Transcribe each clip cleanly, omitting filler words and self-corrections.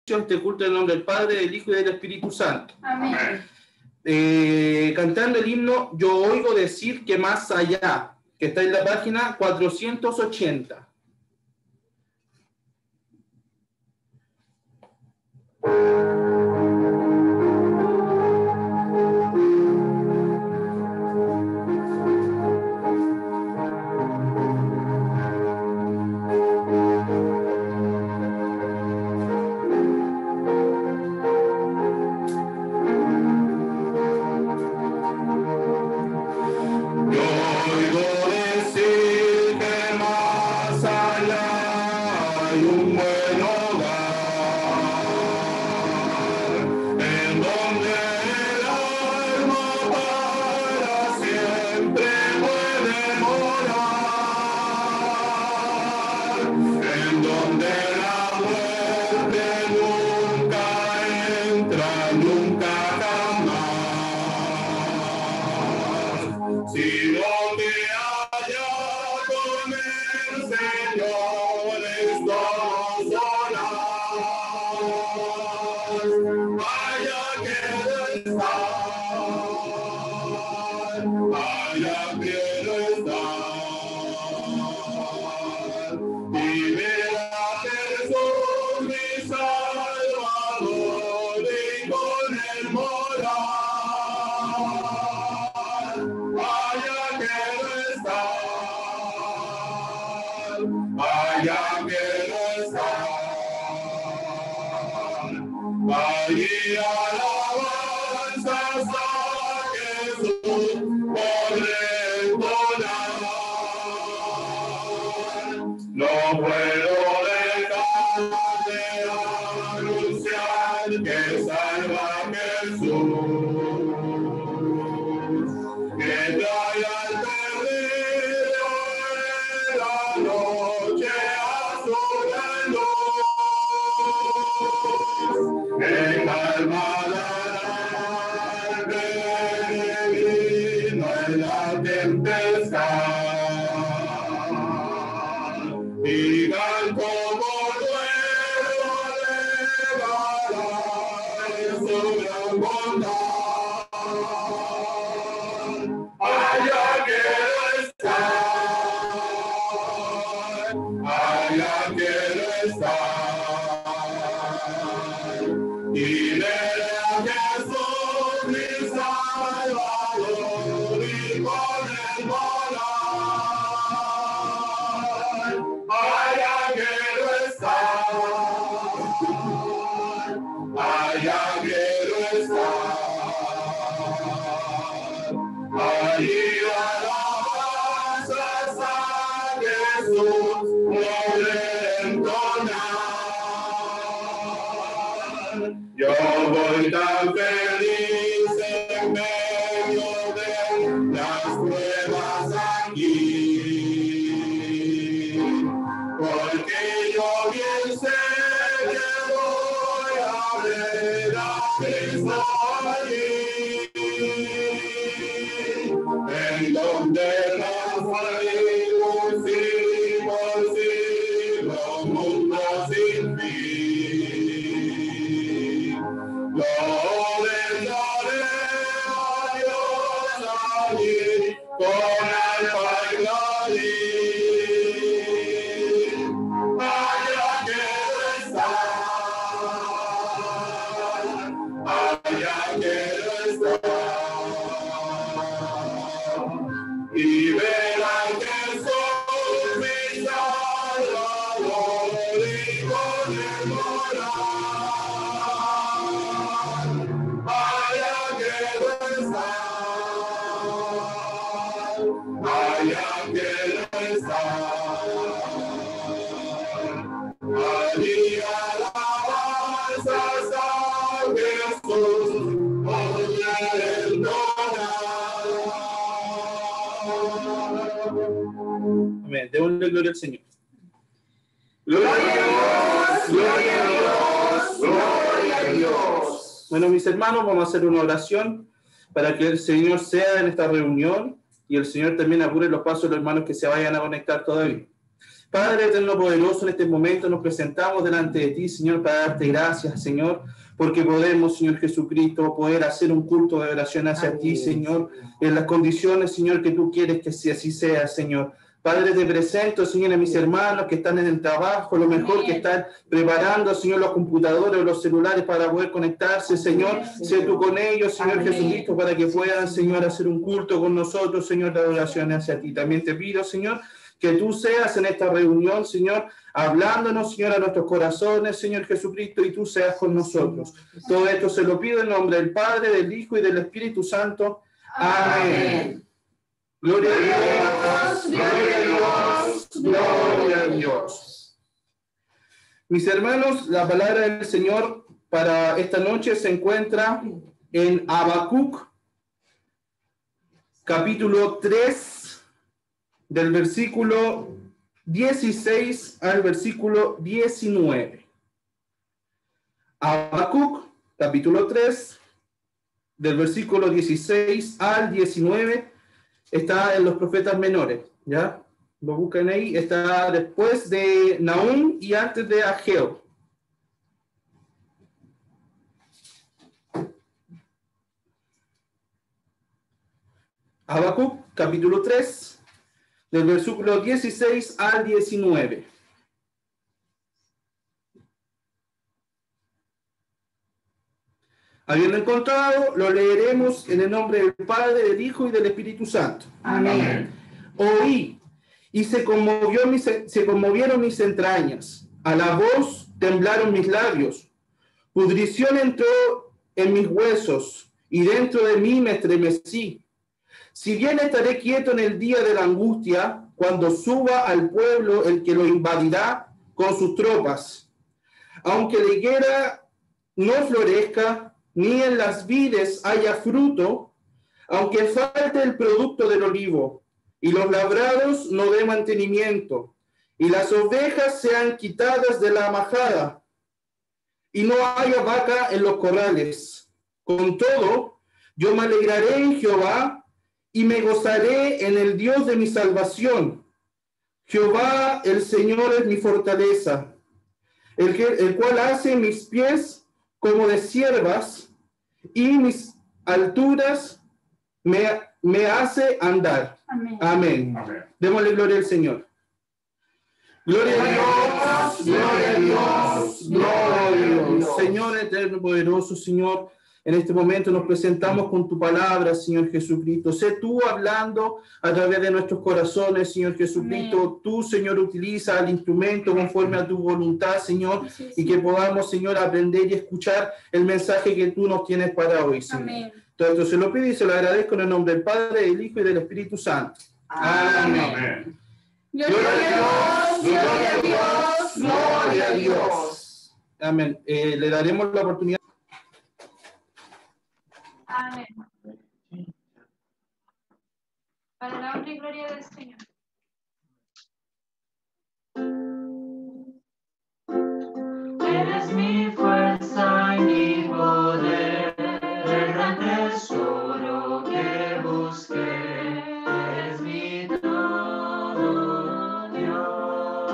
este culto en el nombre del Padre, del Hijo y del Espíritu Santo. Amén. Cantando el himno Yo oigo decir que más allá, que está en la página 480. Amén. Démosle gloria al Señor. Gloria a Dios, gloria a Dios, gloria a Dios. Bueno, mis hermanos, vamos a hacer una oración para que el Señor sea en esta reunión y el Señor también apure los pasos de los hermanos que se vayan a conectar todavía. Padre eterno poderoso, en este momento nos presentamos delante de ti, Señor, para darte gracias, Señor, porque podemos, Señor Jesucristo, poder hacer un culto de oración hacia ti, Señor, en las condiciones, Señor, que tú quieres que así sea, Señor. Padre, te presento, Señor, a mis hermanos que están en el trabajo, lo mejor que están preparando, Señor, los computadores o los celulares para poder conectarse, Señor. Sé tú con ellos, Señor Jesucristo, para que puedan, Señor, hacer un culto con nosotros, Señor, de adoración hacia ti. También te pido, Señor, que tú seas en esta reunión, Señor, hablándonos, Señor, a nuestros corazones, Señor Jesucristo, y tú seas con nosotros. Todo esto se lo pido en nombre del Padre, del Hijo y del Espíritu Santo. Amén. Gloria a Dios, gloria a Dios, gloria a Dios. Mis hermanos, la palabra del Señor para esta noche se encuentra en Habacuc, capítulo 3, del versículo 16 al versículo 19. Habacuc, capítulo 3, del versículo 16 al 19. Está en los profetas menores, ¿ya? Lo buscan ahí, está después de Nahum y antes de Ageo. Habacuc, capítulo 3, del versículo 16 al 19. Habiendo encontrado, lo leeremos en el nombre del Padre, del Hijo y del Espíritu Santo. Amén. Oí, y se conmovieron mis entrañas. A la voz temblaron mis labios. Pudrición entró en mis huesos, y dentro de mí me estremecí. Si bien estaré quieto en el día de la angustia, cuando suba al pueblo el que lo invadirá con sus tropas. Aunque la higuera no florezca, ni en las vides haya fruto, aunque falte el producto del olivo, y los labrados no dé mantenimiento, y las ovejas sean quitadas de la majada, y no haya vaca en los corrales. Con todo, yo me alegraré en Jehová, y me gozaré en el Dios de mi salvación. Jehová, el Señor, es mi fortaleza, el cual hace mis pies como de siervas, y mis alturas me hace andar. Amén. Amén. Démosle gloria al Señor. Gloria a Dios, gloria a Dios, gloria a Dios. Señor eterno, poderoso, Señor, en este momento nos presentamos con tu palabra, Señor Jesucristo. Sé tú hablando a través de nuestros corazones, Señor Jesucristo. Amén. Tú, Señor, utiliza el instrumento conforme a tu voluntad, Señor, sí, sí. Y que podamos, Señor, aprender y escuchar el mensaje que tú nos tienes para hoy, Señor. Amén. Todo esto se lo pido y se lo agradezco en el nombre del Padre, del Hijo y del Espíritu Santo. Amén. Amén. Gloria a Dios, gloria a Dios, gloria a Dios. Amén. Le daremos la oportunidad. Amén. Para la honra y gloria del Señor. Eres mi fuerza y mi poder, el gran tesoro que busqué. Eres mi todo, Dios.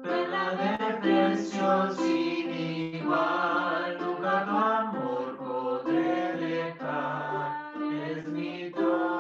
Verdadero precio sin igual, nunca tu amor podré dejar. Eres mi todo.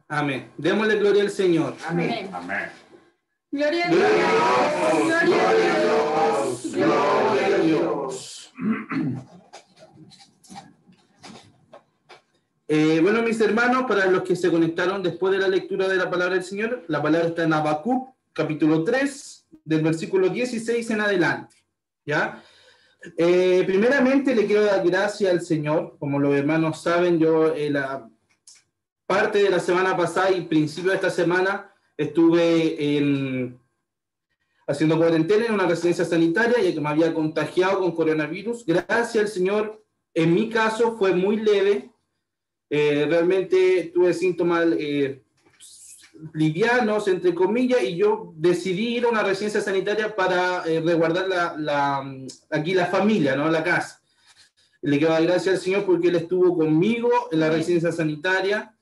Amén. Démosle gloria al Señor. Amén. Amén. Gloria a Gloria Dios. a Dios. Gloria a Dios. Gloria a Dios. Bueno, mis hermanos, para los que se conectaron después de la lectura de la palabra del Señor, la palabra está en Habacuc, capítulo 3, del versículo 16 en adelante. ¿Ya? Primeramente le quiero dar gracias al Señor. Como los hermanos saben, yo la parte de la semana pasada y principio de esta semana estuve haciendo cuarentena en una residencia sanitaria, ya que me había contagiado con coronavirus. Gracias al Señor, en mi caso fue muy leve. Realmente tuve síntomas livianos, entre comillas, y yo decidí ir a una residencia sanitaria para resguardar aquí la familia, ¿no? La casa. Le quiero dar gracias al Señor porque Él estuvo conmigo en la residencia sanitaria,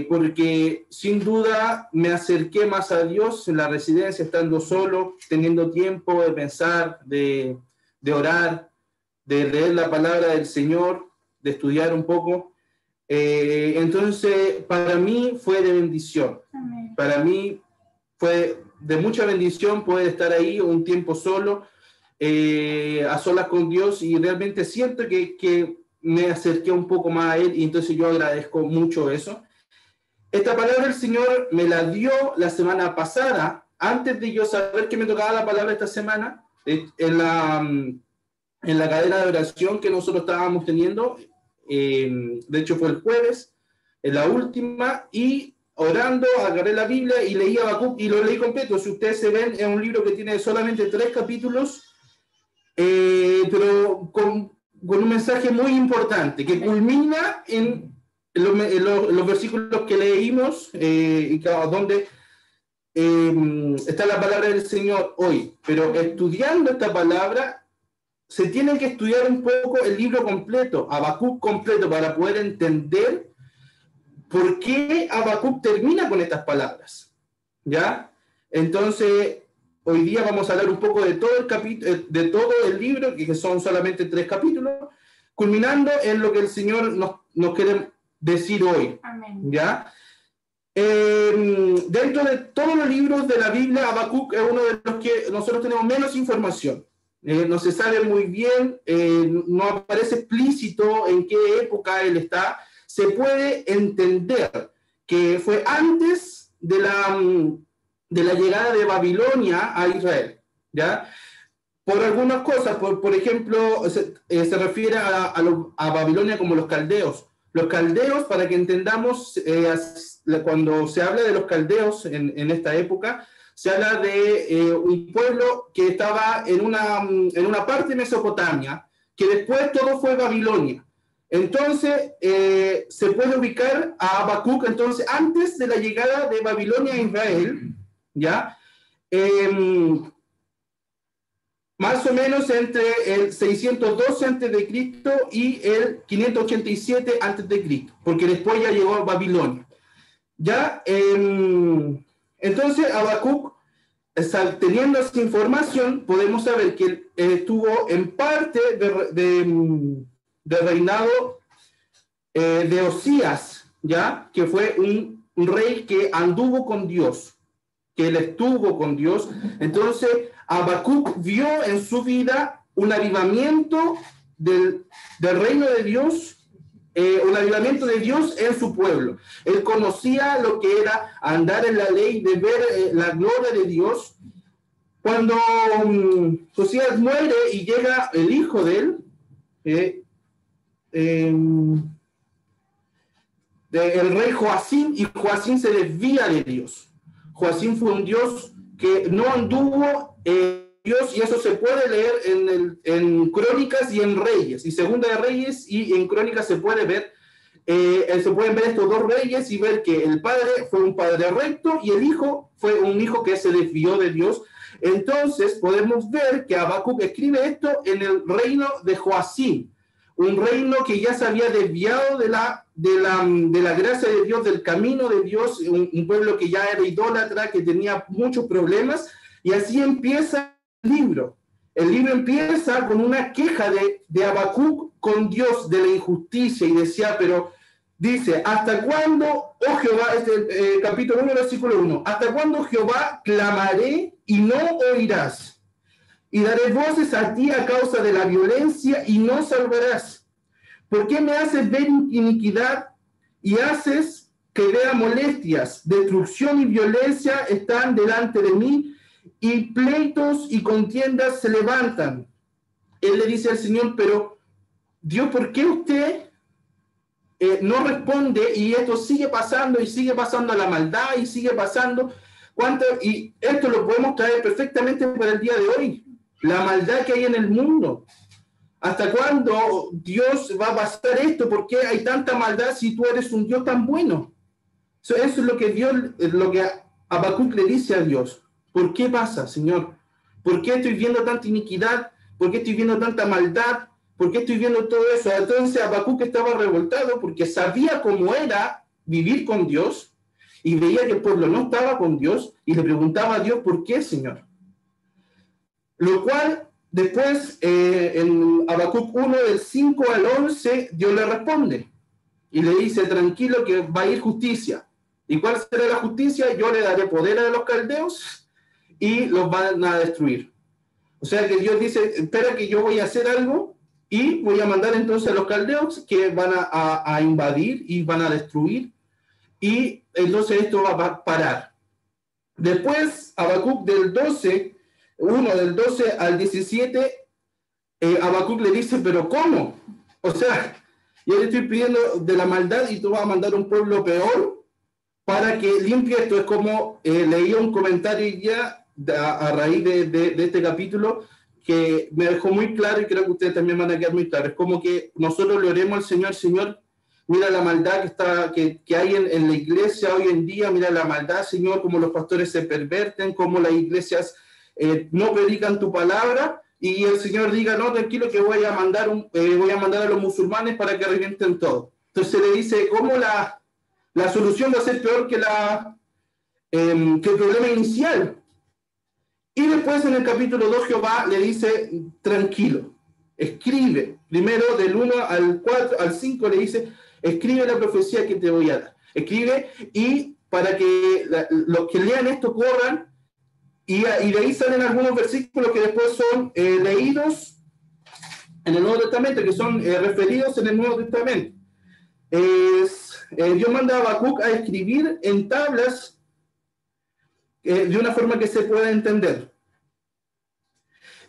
porque sin duda me acerqué más a Dios en la residencia, estando solo, teniendo tiempo de pensar, de orar, de leer la palabra del Señor, de estudiar un poco. Entonces, para mí fue de bendición. Amén. Para mí fue de mucha bendición poder estar ahí un tiempo solo, a solas con Dios, y realmente siento que me acerqué un poco más a Él, y entonces yo agradezco mucho eso. Esta palabra el Señor me la dio la semana pasada, antes de yo saber que me tocaba la palabra esta semana, en la cadena de oración que nosotros estábamos teniendo. De hecho fue el jueves, en la última, y orando agarré la Biblia y leí Habacuc y lo leí completo. Si ustedes se ven, es un libro que tiene solamente 3 capítulos, pero con un mensaje muy importante que culmina en los versículos que leímos, donde está la palabra del Señor hoy. Pero estudiando esta palabra se tiene que estudiar un poco el libro completo, Habacuc completo, para poder entender por qué Habacuc termina con estas palabras. ¿Ya? Entonces, hoy día vamos a hablar un poco de todo el capítulo, de todo el libro, que son solamente 3 capítulos, culminando en lo que el Señor nos quiere decir hoy. Amén. ¿Ya? Dentro de todos los libros de la Biblia, Habacuc es uno de los que nosotros tenemos menos información. No se sabe muy bien, no aparece explícito en qué época él está. Se puede entender que fue antes de la llegada de Babilonia a Israel, ¿ya? Por algunas cosas, por ejemplo, se refiere a Babilonia como los caldeos. Los caldeos, para que entendamos, cuando se habla de los caldeos en esta época, se habla de un pueblo que estaba en una parte de Mesopotamia, que después todo fue Babilonia. Entonces, se puede ubicar a Habacuc, entonces, antes de la llegada de Babilonia a Israel, ¿ya? Más o menos entre el 612 a.C. y el 587 a.C., porque después ya llegó a Babilonia. ¿Ya? Entonces, Habacuc, teniendo esa información, podemos saber que él estuvo en parte de reinado de Osías, ¿ya? Que fue un rey que anduvo con Dios, que él estuvo con Dios. Entonces, Habacuc vio en su vida un avivamiento del reino de Dios, un avivamiento de Dios en su pueblo. Él conocía lo que era andar en la ley, de ver la gloria de Dios. Cuando Josías muere y llega el hijo de él, el rey Joacim, y Joacim se desvía de Dios. Joacim fue un Dios que no anduvo Dios, y eso se puede leer en Crónicas y en Reyes, y Segunda de Reyes y en Crónicas se puede ver, se pueden ver estos 2 reyes y ver que el padre fue un padre recto y el hijo fue un hijo que se desvió de Dios. Entonces podemos ver que Habacuc escribe esto en el reino de Joacim, un reino que ya se había desviado de la gracia de Dios, del camino de Dios, un pueblo que ya era idólatra, que tenía muchos problemas, y así empieza el libro. El libro empieza con una queja de Habacuc con Dios de la injusticia, y decía, pero Dice, ¿hasta cuándo, oh Jehová, capítulo 1, versículo 1, ¿hasta cuándo, Jehová, clamaré y no oirás? Y daré voces a ti a causa de la violencia y no salvarás. ¿Por qué me haces ver iniquidad y haces que vea molestias? Destrucción y violencia están delante de mí, y pleitos y contiendas se levantan. Él le dice al Señor, pero Dios, ¿por qué usted no responde? Y esto sigue pasando y sigue pasando la maldad y sigue pasando. Y esto lo podemos traer perfectamente para el día de hoy. La maldad que hay en el mundo. ¿Hasta cuándo Dios va a pasar esto? ¿Por qué hay tanta maldad si tú eres un Dios tan bueno? Eso es lo que Habacuc le dice a Dios. ¿Por qué pasa, Señor? ¿Por qué estoy viendo tanta iniquidad? ¿Por qué estoy viendo tanta maldad? ¿Por qué estoy viendo todo eso? Entonces Habacuc estaba revoltado porque sabía cómo era vivir con Dios y veía que el pueblo no estaba con Dios y le preguntaba a Dios, ¿por qué, Señor? Lo cual, después, en Habacuc 1, del 5 al 11, Dios le responde y le dice, tranquilo que va a ir justicia. ¿Y cuál será la justicia? Yo le daré poder a los caldeos y los van a destruir. O sea que Dios dice, espera que yo voy a hacer algo y voy a mandar entonces a los caldeos que van a invadir y van a destruir, y entonces esto va a parar. Después, Habacuc del 12, 1 del 12 al 17, Habacuc le dice, pero ¿cómo? O sea, yo le estoy pidiendo de la maldad y tú vas a mandar un pueblo peor para que limpie esto. Es como leía un comentario ya a raíz de este capítulo que me dejó muy claro, y creo que ustedes también van a quedar muy claros. Es como que nosotros le oremos al Señor, Señor, mira la maldad que hay en la iglesia hoy en día, mira la maldad, Señor, cómo los pastores se perverten, cómo las iglesias no predican tu palabra, y el Señor diga, no, tranquilo que voy a mandar a los musulmanes para que revienten todo. Entonces le dice, ¿cómo la solución va a ser peor que el problema inicial? Y después en el capítulo 2 Jehová le dice, tranquilo, escribe. Primero del 1 al 4, al 5 le dice, escribe la profecía que te voy a dar. Escribe, y para que los que lean esto corran, y de ahí salen algunos versículos que después son leídos en el Nuevo Testamento, que son referidos en el Nuevo Testamento. Dios manda a Habacuc a escribir en tablas de una forma que se pueda entender.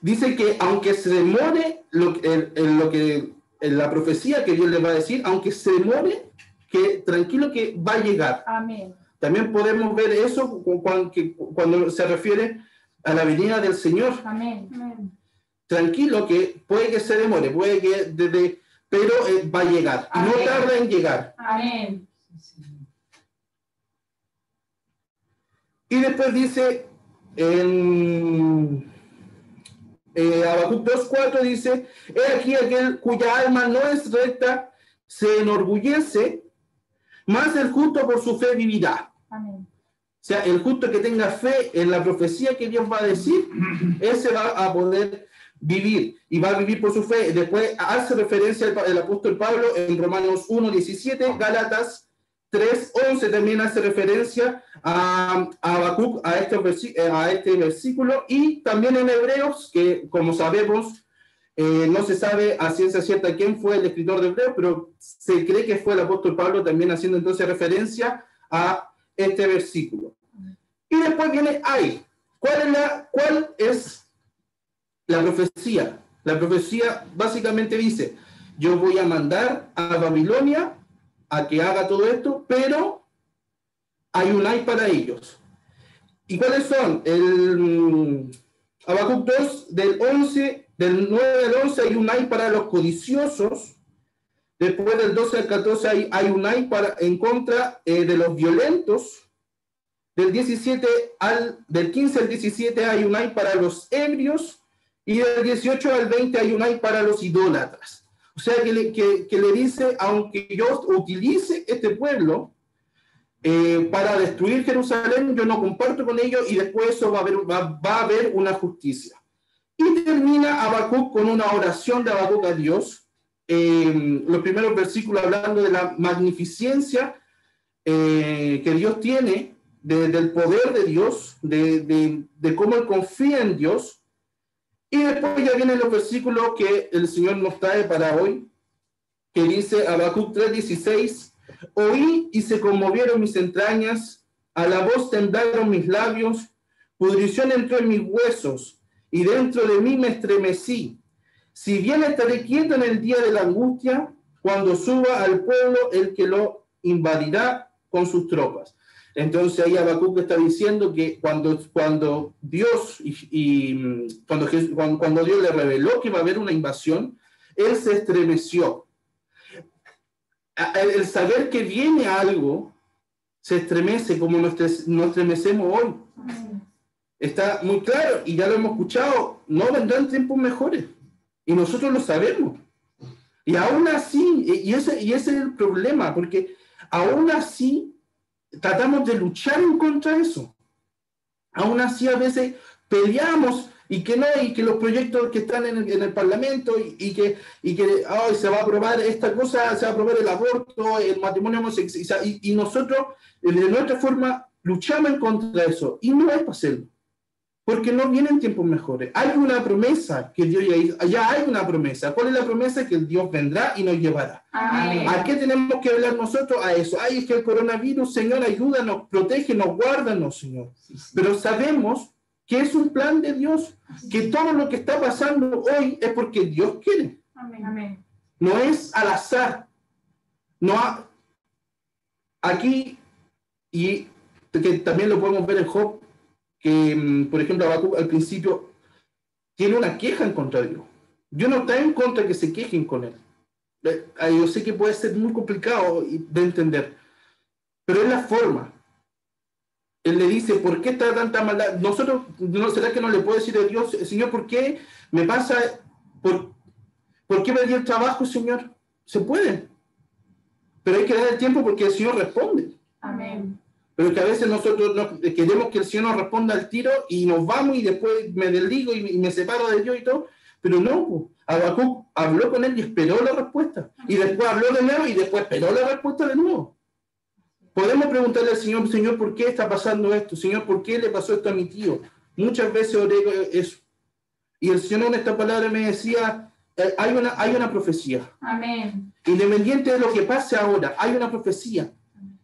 Dice que aunque se demore en la profecía que Dios le va a decir, aunque se demore, que tranquilo que va a llegar. Amén. También podemos ver eso cuando se refiere a la venida del Señor. Amén. Amén. Tranquilo que puede que se demore, puede que pero va a llegar. Amén. No tarda en llegar. Amén. Y después dice en Habacuc 2:4 dice, he aquí aquel cuya alma no es recta se enorgullece, mas el justo por su fe vivirá. Amén. O sea, el justo que tenga fe en la profecía que Dios va a decir, ese va a poder vivir, y va a vivir por su fe. Después hace referencia el apóstol Pablo en Romanos 1:17, Gálatas 3:11 también hace referencia a Habacuc, a este versículo, y también en Hebreos, que como sabemos, no se sabe a ciencia cierta quién fue el escritor de Hebreos, pero se cree que fue el apóstol Pablo, también haciendo entonces referencia a este versículo. Y después viene ahí. ¿Cuál es la profecía? La profecía básicamente dice, yo voy a mandar a Babilonia a que haga todo esto, pero hay un ay para ellos. ¿Y cuáles son? Habacuc 2, del 9 al 11 hay un ay para los codiciosos. Después del 12 al 14 hay un ay en contra de los violentos. Del 15 al 17 hay un ay para los ebrios. Y del 18 al 20 hay un ay para los idólatras. O sea que le dice, aunque yo utilice este pueblo para destruir Jerusalén, yo no comparto con ellos, y después eso va a haber una justicia. Y termina Habacuc con una oración de Habacuc a Dios, los primeros versículos hablando de la magnificencia que Dios tiene, del poder de Dios, de cómo Él confía en Dios. Y después ya vienen los versículos que el Señor nos trae para hoy, que dice Habacuc 3:16, oí y se conmovieron mis entrañas, a la voz temblaron mis labios, pudrición entró en mis huesos, y dentro de mí me estremecí. Si bien estaré quieto en el día de la angustia, cuando suba al pueblo el que lo invadirá con sus tropas. Entonces ahí Habacuc está diciendo que cuando Dios cuando Dios le reveló que iba a haber una invasión, él se estremeció. El saber que viene algo se estremece como nos estremecemos hoy. Está muy claro y ya lo hemos escuchado, no vendrán tiempos mejores y nosotros lo sabemos. Y aún así, y ese es el problema, porque aún así tratamos de luchar en contra de eso. Aún así a veces peleamos y que los proyectos que están en el Parlamento y que se va a aprobar esta cosa, se va a aprobar el aborto, el matrimonio homosexual, y nosotros de nuestra forma luchamos en contra de eso, y no es para hacerlo, porque no vienen tiempos mejores. Hay una promesa que Dios ya hay una promesa. ¿Cuál es la promesa? Que el Dios vendrá y nos llevará. Amén. ¿A qué tenemos que hablar nosotros? A eso. Ay, es que el coronavirus, Señor, ayúdanos, protégenos, guárdanos, Señor. Pero sabemos que es un plan de Dios, que todo lo que está pasando hoy es porque Dios quiere. Amén. No es al azar. Aquí, y que también lo podemos ver en Job, que, por ejemplo, Habacuc al principio tiene una queja en contra de Dios. Dios no está en contra de que se quejen con él. Yo sé que puede ser muy complicado de entender, pero es la forma. Él le dice, ¿por qué está tanta maldad? Nosotros, ¿no será que no le puedo decir a Dios, Señor, ¿por qué me pasa? ¿Por qué perdí el trabajo, Señor? Se puede, pero hay que dar el tiempo porque el Señor responde. Amén. Pero que a veces nosotros queremos que el Señor nos responda al tiro y nos vamos y después me desligo y me separo de Dios y todo. Pero no, Habacuc habló con él y esperó la respuesta. Y después habló de nuevo y después esperó la respuesta de nuevo. Podemos preguntarle al Señor, Señor, ¿por qué está pasando esto? Señor, ¿por qué le pasó esto a mi tío? Muchas veces oré eso. Y el Señor en esta palabra me decía, hay una profecía. Amén. Independiente de lo que pase ahora, hay una profecía.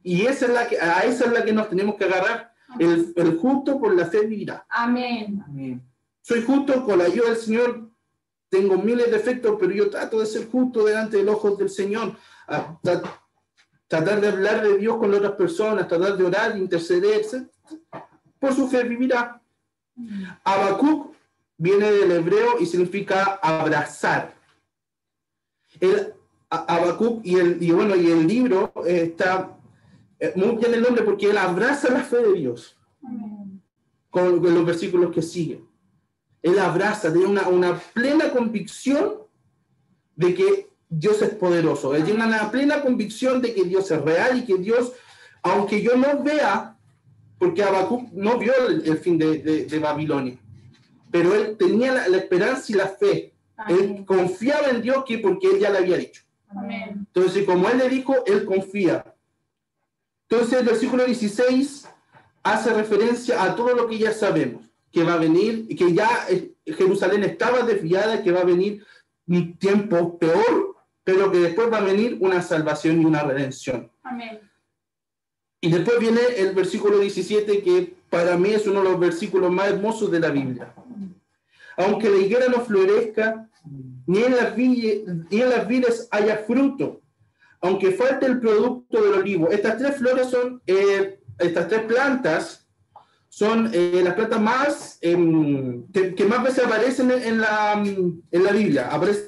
Y esa es la que nos tenemos que agarrar. El justo por la fe vivirá. Amén. Soy justo con la ayuda del Señor. Tengo miles de defectos, pero yo trato de ser justo delante de los ojos del Señor. Tratar de hablar de Dios con otras personas, tratar de orar, interceder. Por su fe vivirá. Habacuc viene del hebreo y significa abrazar. Habacuc y el libro está muy bien el nombre porque él abraza la fe de Dios. Amén. Con los versículos que siguen. Él abraza, tiene una plena convicción de que Dios es poderoso. Él tiene una plena convicción de que Dios es real y que Dios, aunque yo no vea, porque Habacuc no vio el fin de Babilonia, pero él tenía la esperanza y la fe. Amén. Él confiaba en Dios porque él ya le había dicho. Amén. Entonces, como él le dijo, él confía. Entonces, el versículo 16 hace referencia a todo lo que ya sabemos, que va a venir, que ya Jerusalén estaba desviada, que va a venir un tiempo peor, pero que después va a venir una salvación y una redención. Amén. Y después viene el versículo 17, que para mí es uno de los versículos más hermosos de la Biblia. Aunque la higuera no florezca, ni en las vides haya fruto, aunque falte el producto del olivo. Estas tres plantas son las plantas más que más veces aparecen en la Biblia. Aparecen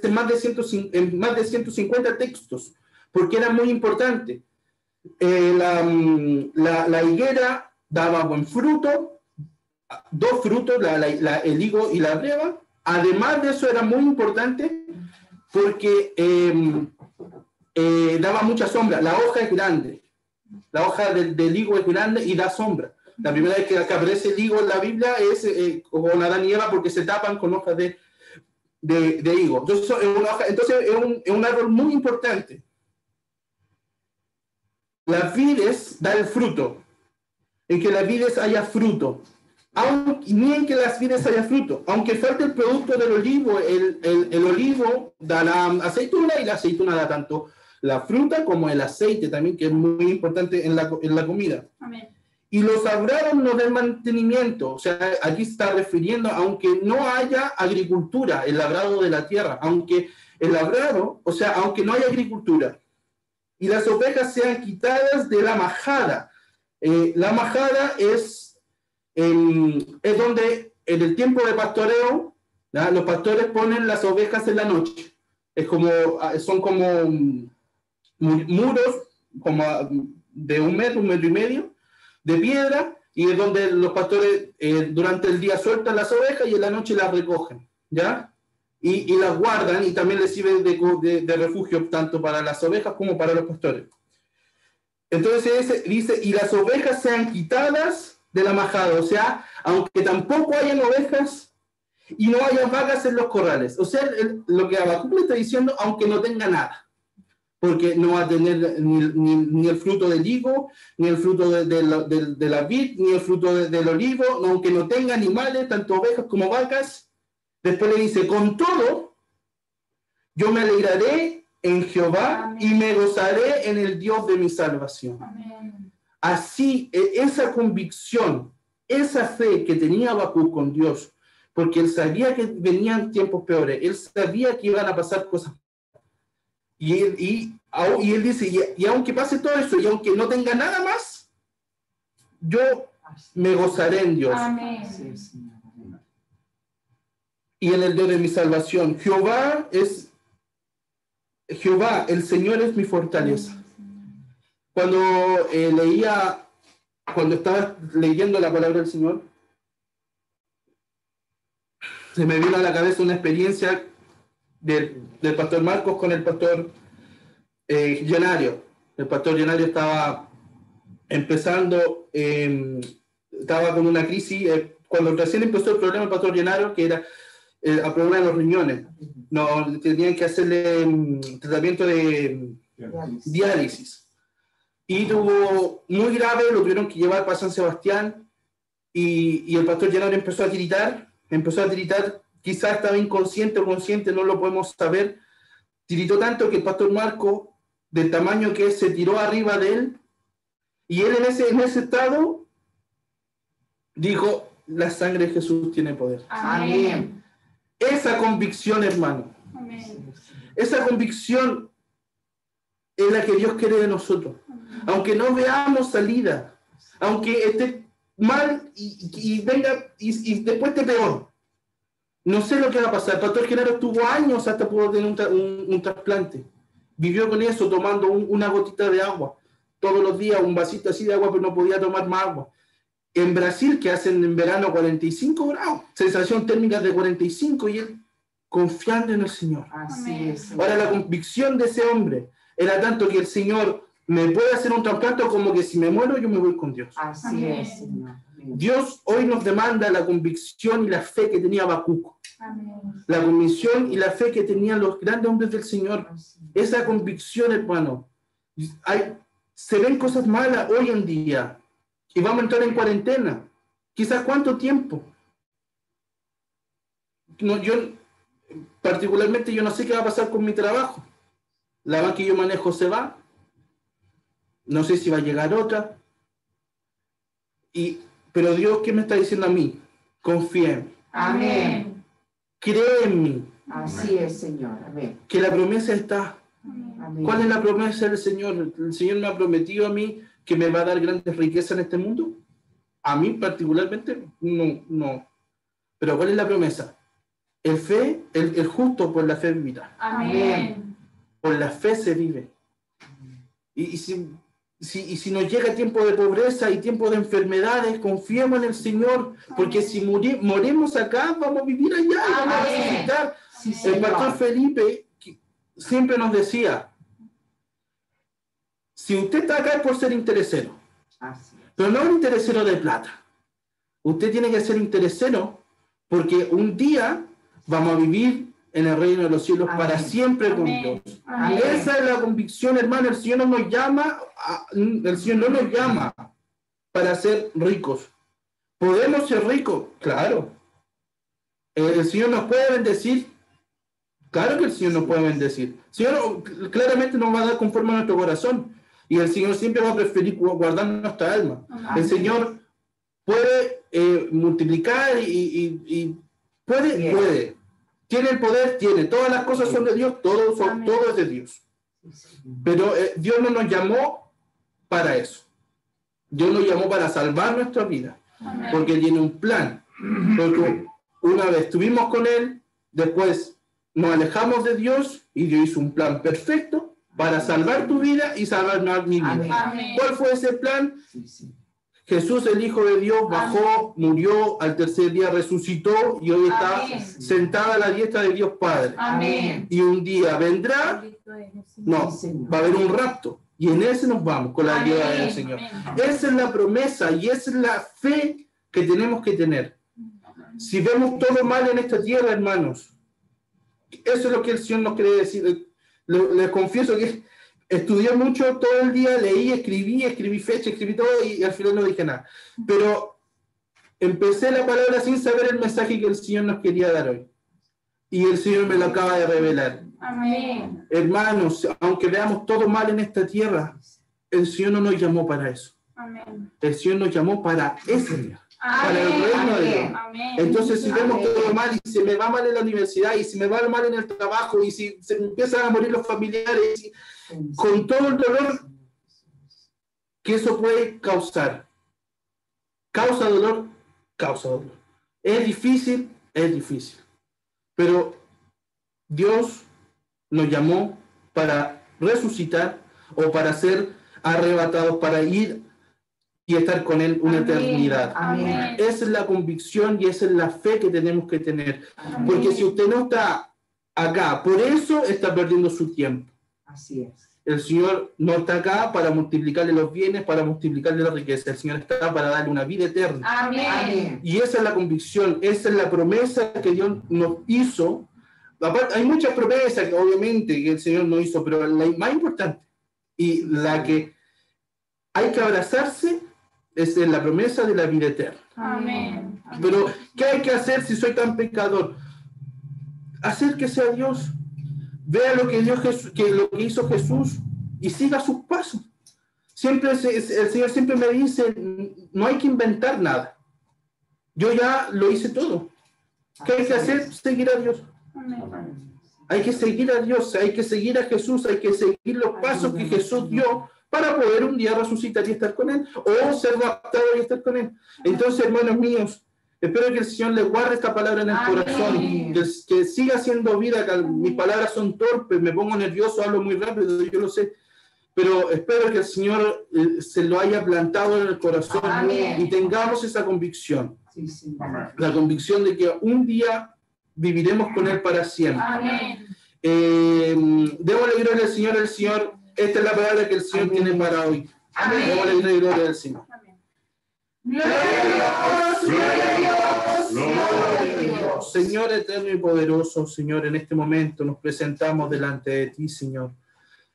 en más de 150 textos, porque era muy importante. La higuera daba buen fruto, dos frutos, el higo y la breva. Además de eso era muy importante porque daba mucha sombra. La hoja es grande, la hoja del higo es grande y da sombra. La primera vez que aparece el higo en la Biblia es con Adán y Eva porque se tapan con hojas de higo. Entonces es un árbol muy importante. Las vides dan el fruto. En que las vides haya fruto. Ni en que las vides haya fruto. Aunque falte el producto del olivo, el olivo da la aceituna y la aceituna da tanto la fruta como el aceite también, que es muy importante en la comida. Amén. Y los labrados no den mantenimiento. O sea, aquí está refiriendo, aunque no haya agricultura, el labrado de la tierra, aunque el labrado, o sea, aunque no haya agricultura, y las ovejas sean quitadas de la majada. La majada es donde en el tiempo de pastoreo, ¿ya? Los pastores ponen las ovejas en la noche. Son como muros como de 1 metro y medio de piedra, y es donde los pastores durante el día sueltan las ovejas y en la noche las recogen, ¿ya? Y las guardan, y también les sirve de refugio tanto para las ovejas como para los pastores. Entonces dice, y las ovejas sean quitadas de la majada, o sea, aunque tampoco hayan ovejas y no haya vacas en los corrales. O sea, lo que Habacuc le está diciendo, aunque no tenga nada, porque no va a tener ni el fruto del higo, ni el fruto de la vid, ni el fruto del olivo, aunque no tenga animales, tanto ovejas como vacas. Después le dice, con todo, yo me alegraré en Jehová. Amén. Y me gozaré en el Dios de mi salvación. Amén. Así, esa convicción, esa fe que tenía Habacuc con Dios, porque él sabía que venían tiempos peores, él sabía que iban a pasar cosas. Y él dice, y aunque pase todo eso, y aunque no tenga nada más, yo me gozaré en Dios. Amén. Y en el Dios de mi salvación. Jehová, el Señor es mi fortaleza. Cuando estaba leyendo la palabra del Señor, se me vino a la cabeza una experiencia del pastor Marcos con el pastor Llenario. El pastor Llenario estaba empezando, estaba con una crisis, cuando recién empezó el problema del pastor Llenario, que era el problema de los riñones. No, tenían que hacerle tratamiento de diálisis. Y tuvo muy grave, lo tuvieron que llevar para San Sebastián, y el pastor Llenario empezó a tiritar, quizás estaba inconsciente o consciente, no lo podemos saber. Tiritó tanto que el pastor Marco, del tamaño que es, se tiró arriba de él, y él en ese estado dijo, la sangre de Jesús tiene poder. Amén. Esa convicción, hermano, Amén. esa convicción es la que Dios quiere de nosotros. Aunque no veamos salida, aunque esté mal y venga y después esté peor, no sé lo que va a pasar. El pastor Genaro tuvo años hasta poder tener un trasplante. Vivió con eso, tomando una gotita de agua todos los días, un vasito así de agua, pero no podía tomar más agua. En Brasil, que hacen en verano 45 grados, sensación térmica de 45, y él confiando en el Señor. Así es. Ahora, la convicción de ese hombre era tanto que el Señor me puede hacer un trasplante, como que si me muero yo me voy con Dios. Así es, Señor. Dios hoy nos demanda la convicción y la fe que tenía Habacuc. Amén. La convicción y la fe que tenían los grandes hombres del Señor. Esa convicción, hermano. Se ven cosas malas hoy en día. Y vamos a entrar en cuarentena. Quizás cuánto tiempo. Particularmente yo no sé qué va a pasar con mi trabajo. La van que yo manejo se va. No sé si va a llegar otra. Pero Dios, ¿qué me está diciendo a mí? Confía en mí. Amén. Cree en mí. Así es, Señor. Amén. Que la promesa está. Amén. ¿Cuál es la promesa del Señor? El Señor me ha prometido a mí que me va a dar grandes riquezas en este mundo. A mí particularmente, no. Pero ¿cuál es la promesa? El justo por la fe vivirá. Amén. Por la fe se vive. Y si nos llega tiempo de pobreza y tiempo de enfermedades, confiemos en el Señor, porque si morimos acá, vamos a vivir allá y vamos a resucitar. Sí, El pastor Felipe siempre nos decía, si usted está acá es por ser interesero, pero no un interesero de plata. Usted tiene que ser interesero porque un día vamos a vivir en el reino de los cielos para Amén. siempre con Amén. Dios. Amén. Esa es la convicción, hermano. El Señor no nos llama, el Señor no nos llama para ser ricos. ¿Podemos ser ricos? Claro. ¿El Señor nos puede bendecir? Claro que el Señor nos puede bendecir. El Señor claramente nos va a dar conforme a nuestro corazón. Y el Señor siempre va a preferir guardar nuestra alma. El Señor puede multiplicar y puede. Tiene el poder, tiene. Todas las cosas son de Dios, todo es de Dios. Pero Dios no nos llamó para eso. Dios nos llamó para salvar nuestra vida. Amén. Porque tiene un plan. Porque una vez estuvimos con Él, después nos alejamos de Dios y Dios hizo un plan perfecto para salvar tu vida y salvar mi vida. Amén. Amén. ¿Cuál fue ese plan? Sí, sí. Jesús, el Hijo de Dios, bajó, murió, al tercer día resucitó y hoy está Amén. sentado a la diestra de Dios Padre. Amén. Y un día vendrá, no, Sí, Señor. va a haber un rapto y en ese nos vamos con la Amén. ayuda del Señor. Amén. Esa es la promesa y esa es la fe que tenemos que tener. Si vemos todo mal en esta tierra, hermanos, eso es lo que el Señor nos quiere decir. Les confieso que estudié mucho todo el día, leí, escribí fecha, escribí todo y al final no dije nada. Pero empecé la palabra sin saber el mensaje que el Señor nos quería dar hoy. Y el Señor me lo acaba de revelar. Amén. Hermanos, aunque veamos todo mal en esta tierra, el Señor no nos llamó para eso. Amén. El Señor nos llamó para ese día, para el reino de Dios. Amén. Entonces, si vemos Amén. todo mal y se me va mal en la universidad y si me va mal en el trabajo y si se me empiezan a morir los familiares, con todo el dolor que eso puede causar. Causa dolor. Es difícil. Pero Dios nos llamó para resucitar o para ser arrebatados, para ir y estar con Él una Amén. eternidad. Amén. Esa es la convicción y esa es la fe que tenemos que tener. Porque si usted no está acá, por eso está perdiendo su tiempo. Así es. El Señor no está acá para multiplicarle los bienes, para multiplicarle la riqueza. El Señor está para darle una vida eterna. Amén. Amén. Y esa es la convicción, esa es la promesa que Dios nos hizo. Aparte, hay muchas promesas, que obviamente, que el Señor nos hizo, pero la más importante y la que hay que abrazarse es la promesa de la vida eterna. Amén. Pero, ¿qué hay que hacer si soy tan pecador? Acérquese a Dios. Vea lo que lo que hizo Jesús y siga sus pasos. Siempre el Señor siempre me dice, no hay que inventar nada. Yo ya lo hice todo. ¿Qué hay que hacer? Seguir a Dios. Amén. Hay que seguir a Dios, hay que seguir a Jesús, hay que seguir los pasos que Jesús dio para poder un día resucitar y estar con Él, o ser raptado y estar con Él. Entonces, hermanos míos, espero que el Señor les guarde esta palabra en el Amén. corazón, que siga siendo vida, que mis palabras son torpes, me pongo nervioso, hablo muy rápido, yo lo sé, pero espero que el Señor se lo haya plantado en el corazón. Amén. Y tengamos esa convicción, Sí, sí. la convicción de que un día viviremos con Él para siempre. Amén. Démosle gloria al Señor, esta es la palabra que el Señor Amén. tiene para hoy. Amén. Démosle gloria al Señor. Gloria a Dios. Gloria a Dios. Gloria a Dios. Señor eterno y poderoso, Señor, en este momento nos presentamos delante de ti, Señor.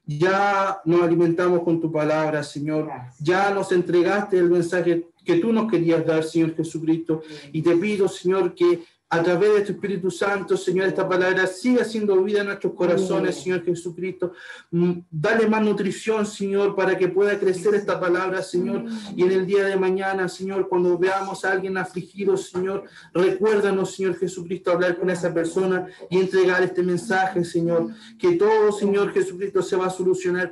Ya nos alimentamos con tu palabra, Señor. Ya nos entregaste el mensaje que tú nos querías dar, Señor Jesucristo. Y te pido, Señor, que a través de tu Espíritu Santo, Señor, esta palabra siga siendo vida en nuestros corazones, Señor Jesucristo. Dale más nutrición, Señor, para que pueda crecer esta palabra, Señor. Y en el día de mañana, Señor, cuando veamos a alguien afligido, Señor, recuérdanos, Señor Jesucristo, hablar con esa persona y entregar este mensaje, Señor. Que todo, Señor Jesucristo, se va a solucionar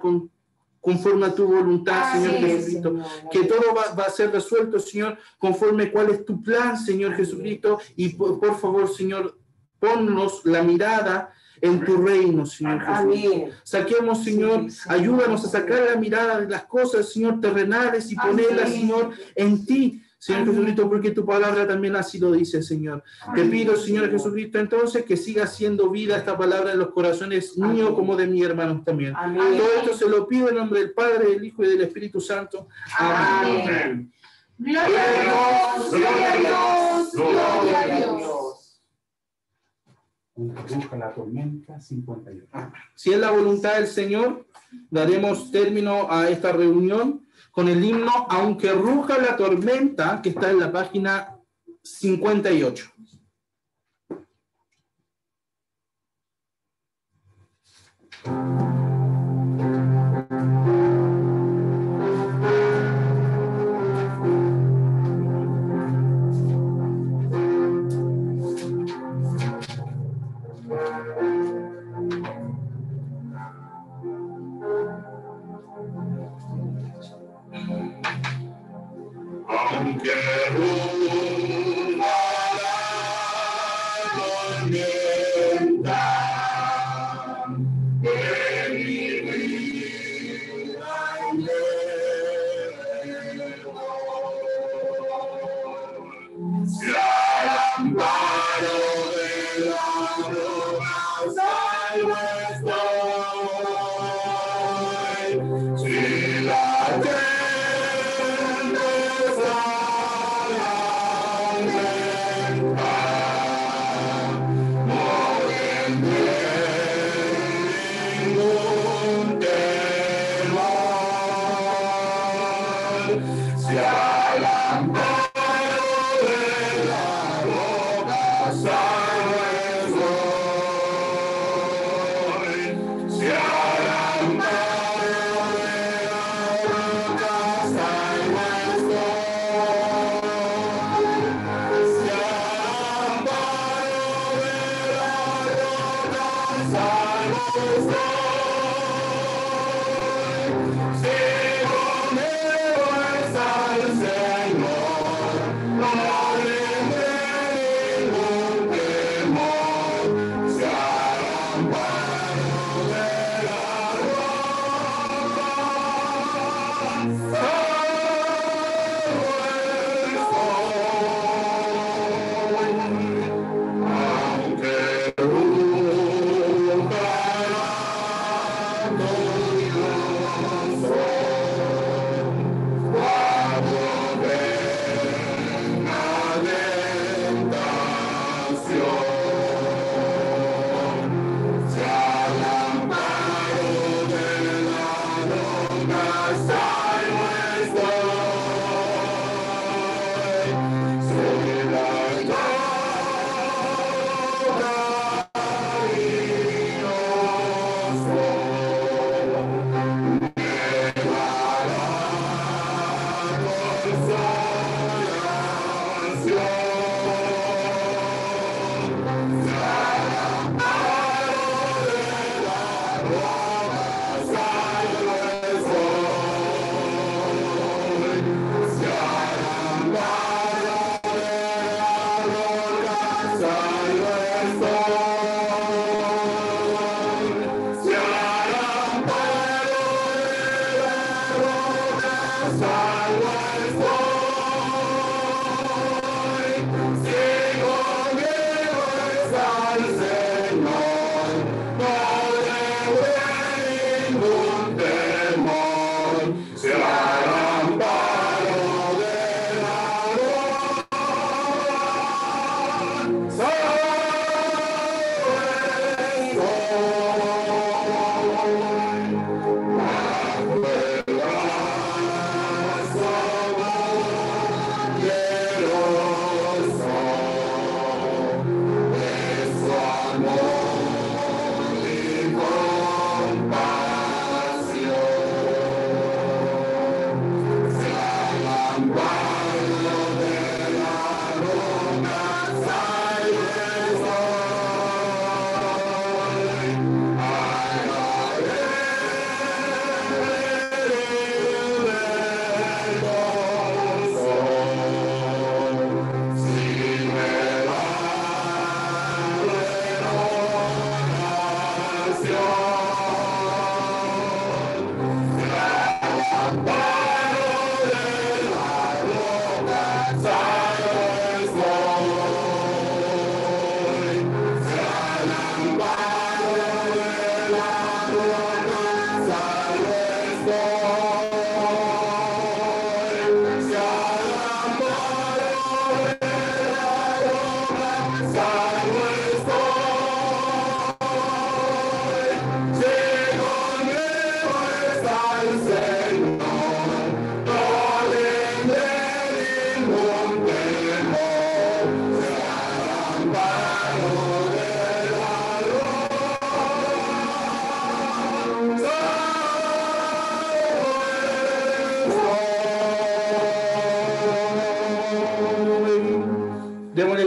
conforme a tu voluntad, Señor Así es, Jesucristo. Señor. Que todo va a ser resuelto, Señor, conforme cuál es tu plan, Señor Jesucristo. Y por favor, Señor, ponnos la mirada en tu reino, Señor Jesús. Amén. Saquemos, Señor, Sí, ayúdanos a sacar la mirada de las cosas, Señor, terrenales y ponerla, Amén. Señor, en ti, Señor Amén. Jesucristo, porque tu palabra también así lo dice, Señor. Te pido, Señor Jesucristo, entonces que siga siendo vida esta palabra en los corazones míos como de mis hermanos también. Amén. Todo esto se lo pido en nombre del Padre, del Hijo y del Espíritu Santo. Amén. Amén. Gloria a Dios. Gloria a Dios. Gloria a Dios. Aunque busca la tormenta, 58. Si es la voluntad del Señor, daremos término a esta reunión con el himno Aunque ruja la tormenta, que está en la página 58. Aunque ruja la tormenta en mi vida y si al amparo de la roca salvo estoy, si la tempestad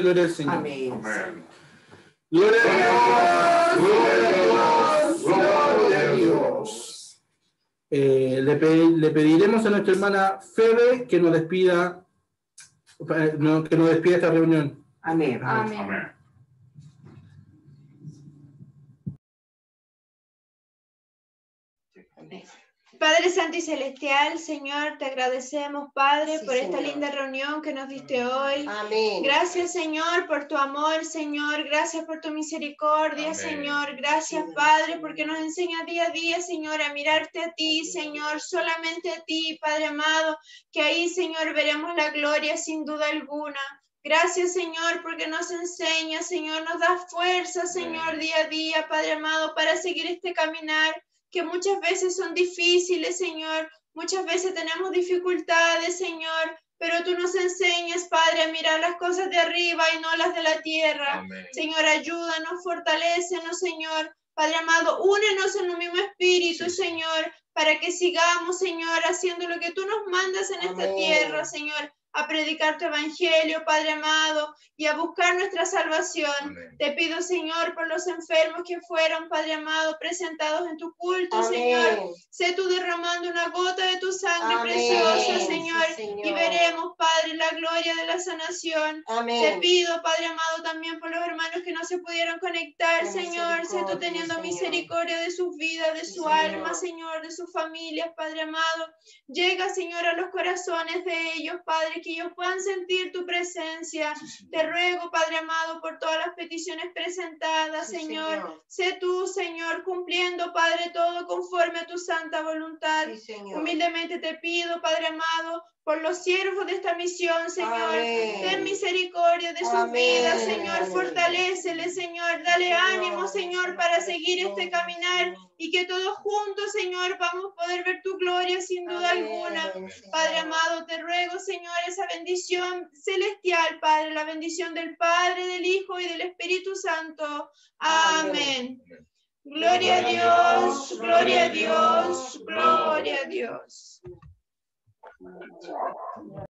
gloria al Señor. Amén. Gloria a Dios, gloria a Dios, gloria a Dios. Le pediremos a nuestra hermana Febe que nos despida esta reunión. Amén. Amén. Padre Santo y Celestial, Señor, te agradecemos, Padre, Sí, por esta Señor. linda reunión que nos diste hoy. Amén. Gracias, Señor, por tu amor, Señor. Gracias por tu misericordia, Amén. Señor. Gracias, Padre, porque nos enseña día a día, Señor, a mirarte a ti, Señor, solamente a ti, Padre amado, que ahí, Señor, veremos la gloria sin duda alguna. Gracias, Señor, porque nos enseña, Señor, nos da fuerza, Señor, día a día, Padre amado, para seguir este caminar que muchas veces son difíciles, Señor. Muchas veces tenemos dificultades, Señor, pero tú nos enseñas, Padre, a mirar las cosas de arriba y no las de la tierra. Amén. Señor, ayúdanos, fortalécenos, Señor. Padre amado, únenos en un mismo espíritu, Sí. Señor, para que sigamos, Señor, haciendo lo que tú nos mandas en esta Amén. tierra, Señor, a predicar tu evangelio, Padre amado, y a buscar nuestra salvación. Amén. Te pido, Señor, por los enfermos que fueron, Padre amado, presentados en tu culto, Señor. Amén. Sé tú derramando una gota de tu sangre Amén. preciosa, Sí, Señor, Señor. y veremos, Padre, la gloria de la sanación. Te Amén. pido, Padre amado, también por los hermanos que no se pudieron conectar, Ten Señor. Sé tú misericordia, teniendo Señor. misericordia de sus vidas, de Sí, su Señor. alma, Señor, de sus familias, Padre amado. Llega, Señor, a los corazones de ellos, Padre, que ellos puedan sentir tu presencia. Te ruego, Padre amado, por todas las peticiones presentadas, Sí, Señor. Sé tú, Señor, cumpliendo, Padre, todo conforme a tu santa voluntad. Sí, Señor. Humildemente te pido, Padre amado, por los siervos de esta misión, Señor. Amén. Ten misericordia de sus Amén. vidas, Señor. Amén. Fortalécele, Señor. Dale Señor, ánimo, Señor, para seguir este caminar Señor. y que todos juntos, Señor, vamos a poder ver tu gloria sin duda Amén, alguna. Señor. Padre amado, te ruego, Señor, esa bendición celestial, Padre, la bendición del Padre, del Hijo y del Espíritu Santo. Amén. Amén. Gloria a Dios, gloria a Dios, gloria a Dios.